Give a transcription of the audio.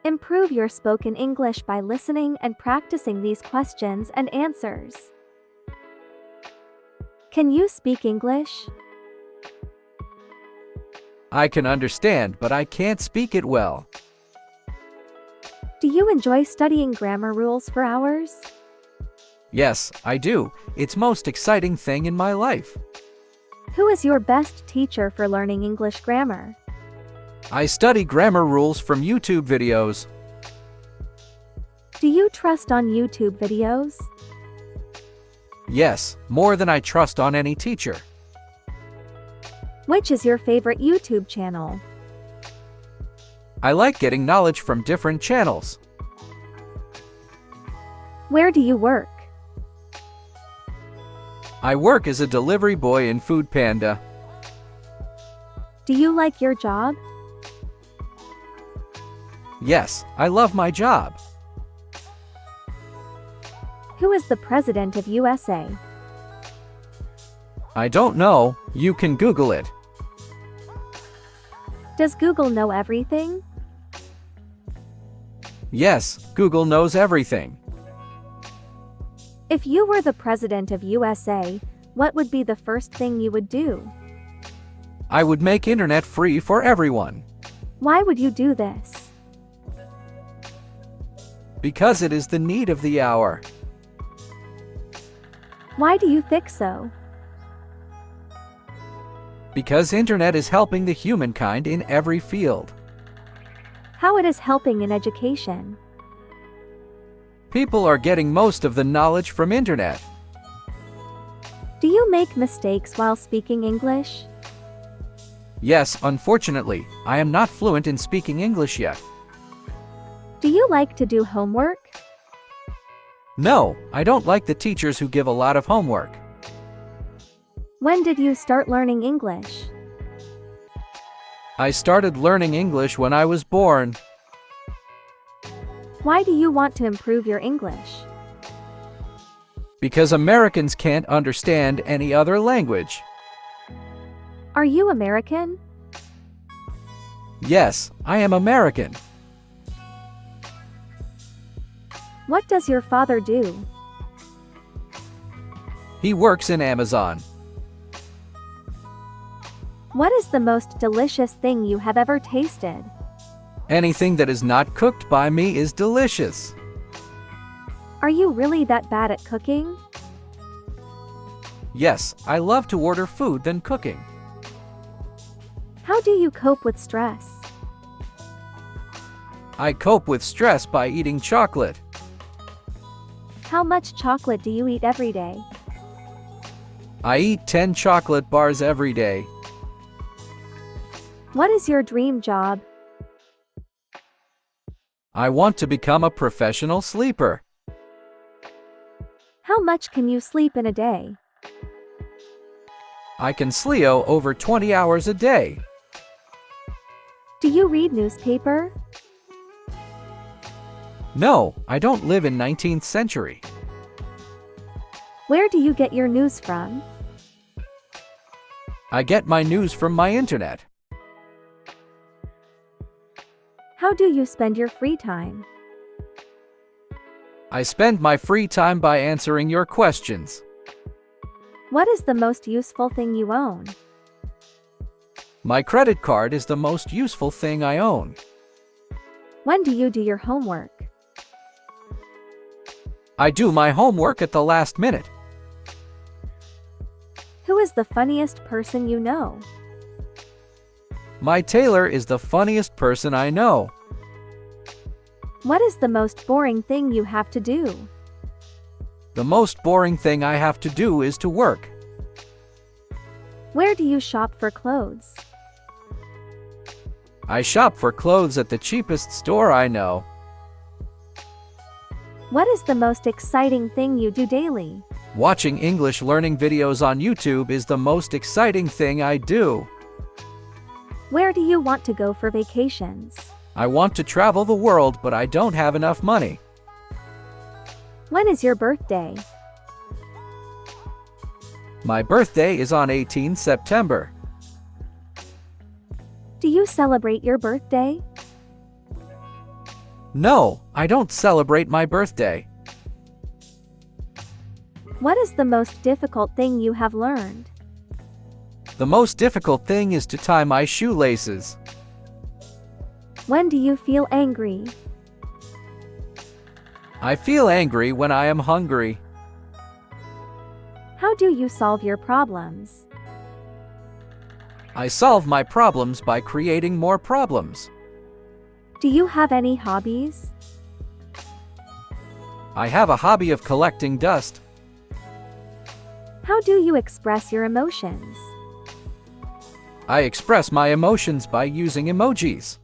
Improve your spoken English by listening and practicing these questions and answers. Can you speak English? I can understand, but I can't speak it well. Do you enjoy studying grammar rules for hours? Yes, I do. It's most exciting thing in my life. Who is your best teacher for learning English grammar? I study grammar rules from YouTube videos. Do you trust on YouTube videos? Yes, more than I trust on any teacher. Which is your favorite YouTube channel? I like getting knowledge from different channels. Where do you work? I work as a delivery boy in Food Panda. Do you like your job? Yes, I love my job. Who is the president of USA? I don't know, you can Google it. Does Google know everything? Yes, Google knows everything. If you were the president of USA, what would be the first thing you would do? I would make internet free for everyone. Why would you do this? Because it is the need of the hour. Why do you think so? Because internet is helping the humankind in every field. How it is helping in education? People are getting most of the knowledge from internet. Do you make mistakes while speaking English? Yes, unfortunately, I am not fluent in speaking English yet. Do you like to do homework? No, I don't like the teachers who give a lot of homework. When did you start learning English? I started learning English when I was born. Why do you want to improve your English? Because Americans can't understand any other language. Are you American? Yes, I am American. What does your father do? He works in Amazon. What is the most delicious thing you have ever tasted? Anything that is not cooked by me is delicious. Are you really that bad at cooking? Yes, I love to order food than cooking. How do you cope with stress? I cope with stress by eating chocolate. How much chocolate do you eat every day? I eat 10 chocolate bars every day. What is your dream job? I want to become a professional sleeper. How much can you sleep in a day? I can sleep over 20 hours a day. Do you read newspaper? No, I don't live in 19th century. Where do you get your news from? I get my news from my internet. How do you spend your free time? I spend my free time by answering your questions. What is the most useful thing you own? My credit card is the most useful thing I own. When do you do your homework? I do my homework at the last minute. Who is the funniest person you know? My tailor is the funniest person I know. What is the most boring thing you have to do? The most boring thing I have to do is to work. Where do you shop for clothes? I shop for clothes at the cheapest store I know. What is the most exciting thing you do daily? Watching English learning videos on YouTube is the most exciting thing I do. Where do you want to go for vacations? I want to travel the world, but I don't have enough money. When is your birthday? My birthday is on 18 September. Do you celebrate your birthday? No, I don't celebrate my birthday. What is the most difficult thing you have learned? The most difficult thing is to tie my shoelaces. When do you feel angry? I feel angry when I am hungry. How do you solve your problems? I solve my problems by creating more problems. Do you have any hobbies? I have a hobby of collecting dust. How do you express your emotions? I express my emotions by using emojis.